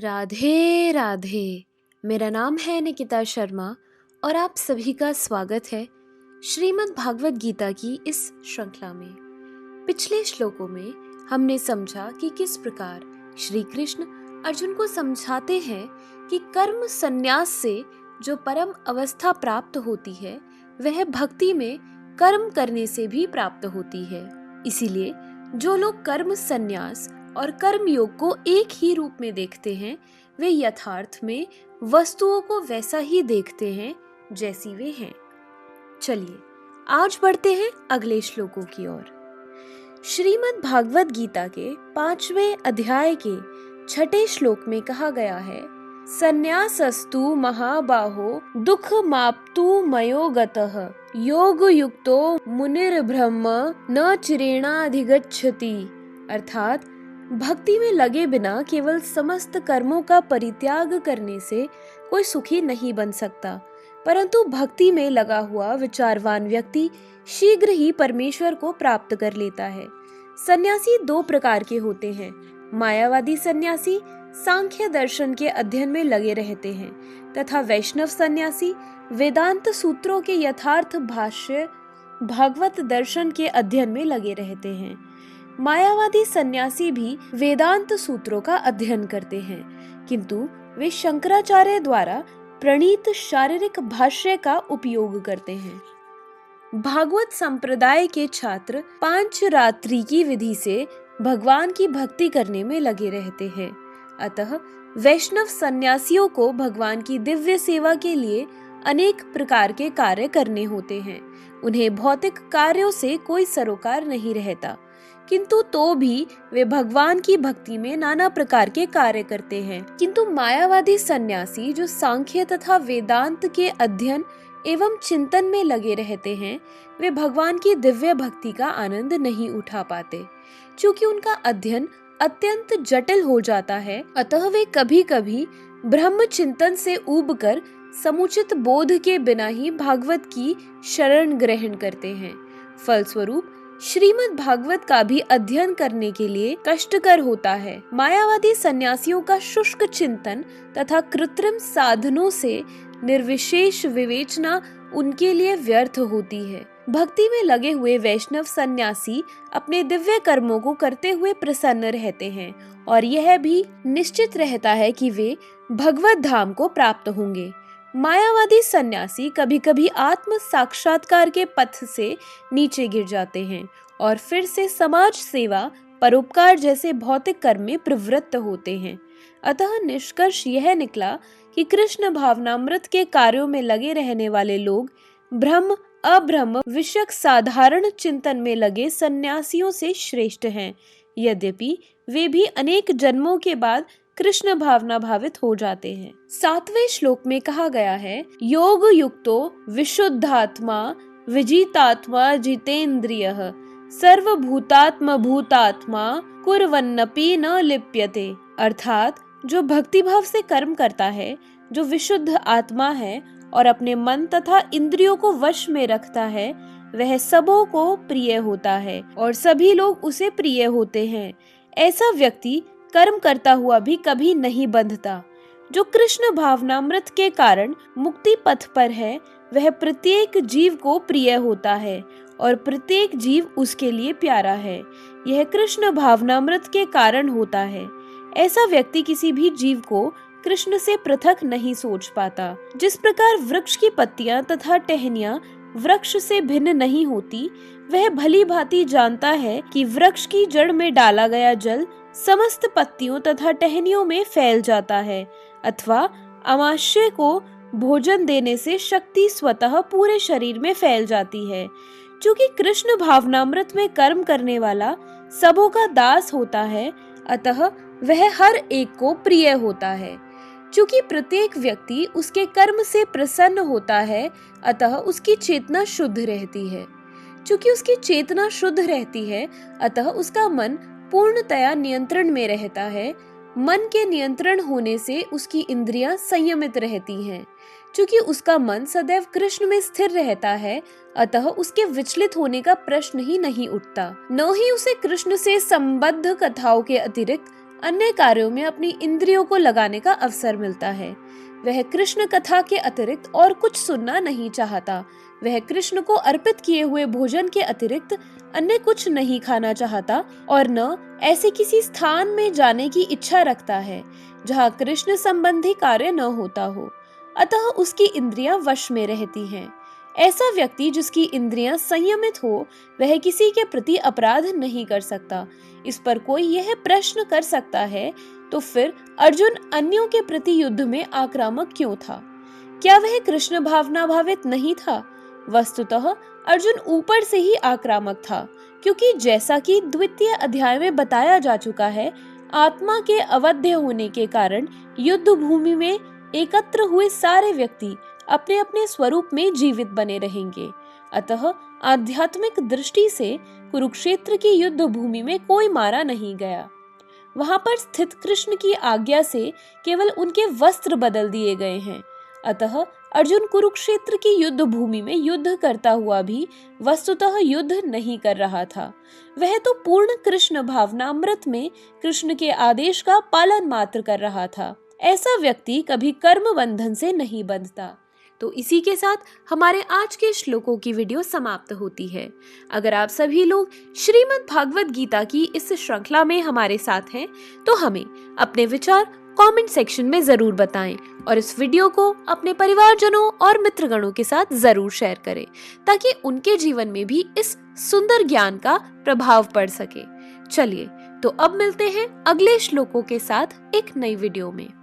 राधे राधे। मेरा नाम है निकिता शर्मा और आप सभी का स्वागत है श्रीमद् भागवत गीता की इस श्रृंखला में। पिछले श्लोकों में हमने समझा कि किस प्रकार श्री कृष्ण अर्जुन को समझाते हैं कि कर्म संन्यास से जो परम अवस्था प्राप्त होती है वह भक्ति में कर्म करने से भी प्राप्त होती है। इसीलिए जो लोग कर्म संन्यास और कर्म योग को एक ही रूप में देखते हैं वे यथार्थ में वस्तुओं को वैसा ही देखते हैं जैसी वे हैं। चलिए आज बढ़ते हैं अगले श्लोकों की ओर। श्रीमद् भागवत गीता के 5वें अध्याय के 6ठे श्लोक में कहा गया है, संन्यासस्तु महाबाहो दुख माप्तु मयो गतः योग युक्तो मुनिर्ब्रह्म न चिरेणाधिगच्छति। अर्थात भक्ति में लगे बिना केवल समस्त कर्मों का परित्याग करने से कोई सुखी नहीं बन सकता, परंतु भक्ति में लगा हुआ विचारवान व्यक्ति शीघ्र ही परमेश्वर को प्राप्त कर लेता है। सन्यासी दो प्रकार के होते हैं। मायावादी सन्यासी सांख्य दर्शन के अध्ययन में लगे रहते हैं तथा वैष्णव सन्यासी वेदांत सूत्रों के यथार्थ भाष्य भागवत दर्शन के अध्ययन में लगे रहते हैं। मायावादी सन्यासी भी वेदांत सूत्रों का अध्ययन करते हैं, किंतु वे शंकराचार्य द्वारा प्रणीत शारीरिक भाष्य का उपयोग करते हैं। भागवत संप्रदाय के छात्र 5 रात्रि की विधि से भगवान की भक्ति करने में लगे रहते हैं। अतः वैष्णव सन्यासियों को भगवान की दिव्य सेवा के लिए अनेक प्रकार के कार्य करने होते हैं। उन्हें भौतिक कार्यों से कोई सरोकार नहीं रहता, किंतु तो भी वे भगवान की भक्ति में नाना प्रकार के कार्य करते हैं। किंतु मायावादी सन्यासी जो सांख्य तथा वेदांत के अध्ययन एवं चिंतन में लगे रहते हैं, वे भगवान की दिव्य भक्ति का आनंद नहीं उठा पाते। क्योंकि उनका अध्ययन अत्यंत जटिल हो जाता है, अतः वे कभी कभी ब्रह्म चिंतन से ऊबकर समुचित बोध के बिना ही भागवत की शरण ग्रहण करते हैं। फलस्वरूप श्रीमद् भागवत का भी अध्ययन करने के लिए कष्टकर होता है। मायावादी सन्यासियों का शुष्क चिंतन तथा कृत्रिम साधनों से निर्विशेष विवेचना उनके लिए व्यर्थ होती है। भक्ति में लगे हुए वैष्णव सन्यासी अपने दिव्य कर्मों को करते हुए प्रसन्न रहते हैं और यह भी निश्चित रहता है कि वे भगवत धाम को प्राप्त होंगे। मायावादी सन्यासी कभी कभी आत्म साक्षात्कार के पथ से नीचे गिर जाते हैं और फिर से समाज सेवा परोपकार जैसे भौतिक कर्म में प्रवृत्त होते हैं। अतः निष्कर्ष यह निकला कि कृष्ण भावनामृत के कार्यों में लगे रहने वाले लोग ब्रह्म अब्रह्म विषयक साधारण चिंतन में लगे सन्यासियों से श्रेष्ठ हैं, यद्यपि वे भी अनेक जन्मों के बाद कृष्ण भावना भावित हो जाते हैं। 7वें श्लोक में कहा गया है, योग युक्तो विशुद्धात्मा विजितात्मा जितेंद्रियः सर्वभूतात्म भूतात्मा कुर्वन्नपि न लिप्यते। अर्थात जो भक्ति भाव से कर्म करता है, जो विशुद्ध आत्मा है और अपने मन तथा इंद्रियों को वश में रखता है, वह सबों को प्रिय होता है और सभी लोग उसे प्रिय होते हैं। ऐसा व्यक्ति कर्म करता हुआ भी कभी नहीं बंधता। जो कृष्ण भावनामृत के कारण मुक्ति पथ पर है, वह प्रत्येक जीव को प्रिय होता है और प्रत्येक जीव उसके लिए प्यारा है। यह कृष्ण भावनामृत के कारण होता है। ऐसा व्यक्ति किसी भी जीव को कृष्ण से पृथक नहीं सोच पाता। जिस प्रकार वृक्ष की पत्तियां तथा टहनियां वृक्ष से भिन्न नहीं होती, वह भली भांति जानता है कि वृक्ष की जड़ में डाला गया जल समस्त पत्तियों तथा टहनियों में फैल जाता है, अथवा अमाशय को भोजन देने से शक्ति स्वतः पूरे शरीर में फैल जाती है। क्योंकि कृष्ण भावनामृत में कर्म करने वाला सबों का दास होता है, अतः वह हर एक को प्रिय होता है। क्योंकि प्रत्येक व्यक्ति उसके कर्म से प्रसन्न होता है, अतः उसकी चेतना शुद्ध रहती है। क्योंकि उसकी चेतना शुद्ध रहती है, अतः उसका मन पूर्णतया नियंत्रण में रहता है। मन के नियंत्रण होने से उसकी इंद्रियां संयमित रहती हैं। क्योंकि उसका मन सदैव कृष्ण में स्थिर रहता है, अतः उसके विचलित होने का प्रश्न ही नहीं उठता। न ही उसे कृष्ण से संबद्ध कथाओं के अतिरिक्त अन्य कार्यों में अपनी इंद्रियों को लगाने का अवसर मिलता है। वह कृष्ण कथा के अतिरिक्त और कुछ सुनना नहीं चाहता। वह कृष्ण को अर्पित किए हुए भोजन के अतिरिक्त अन्य कुछ नहीं खाना चाहता और न ऐसे किसी स्थान में जाने की इच्छा रखता है जहाँ कृष्ण संबंधी कार्य न होता हो। अतः उसकी इंद्रियां वश में रहती हैं। ऐसा व्यक्ति जिसकी इंद्रियां संयमित हो, वह किसी के प्रति अपराध नहीं कर सकता। इस पर कोई यह प्रश्न कर सकता है, तो फिर अर्जुन अन्यों के प्रति युद्ध में आक्रामक क्यों था? क्या वह कृष्ण भावना भावित नहीं था? वस्तुतः अर्जुन ऊपर से ही आक्रामक था, क्योंकि जैसा कि द्वितीय अध्याय में बताया जा चुका है, आत्मा के अवध्य होने के कारण युद्ध भूमि में एकत्र हुए सारे व्यक्ति अपने अपने स्वरूप में जीवित बने रहेंगे। अतः आध्यात्मिक दृष्टि से कुरुक्षेत्र की युद्ध भूमि में कोई मारा नहीं गया। वहां पर स्थित कृष्ण की आज्ञा से केवल उनके वस्त्र बदल दिए गए हैं। अतः अर्जुन कुरुक्षेत्र की युद्ध भूमि में युद्ध करता हुआ भी वस्तुतः युद्ध नहीं कर रहा था। वह तो पूर्ण कृष्ण भावनामृत में कृष्ण के आदेश का पालन मात्र कर रहा था। ऐसा व्यक्ति कभी कर्म बंधन से नहीं बंधता। तो इसी के साथ हमारे आज के श्लोकों की वीडियो समाप्त होती है। अगर आप सभी लोग श्रीमद् भागवत गीता की इस श्रृंखला में हमारे साथ हैं, तो हमें अपने विचार कमेंट सेक्शन में जरूर बताएं और इस वीडियो को अपने परिवारजनों और मित्रगणों के साथ जरूर शेयर करें, ताकि उनके जीवन में भी इस सुंदर ज्ञान का प्रभाव पड़ सके। चलिए, तो अब मिलते हैं अगले श्लोकों के साथ एक नई वीडियो में।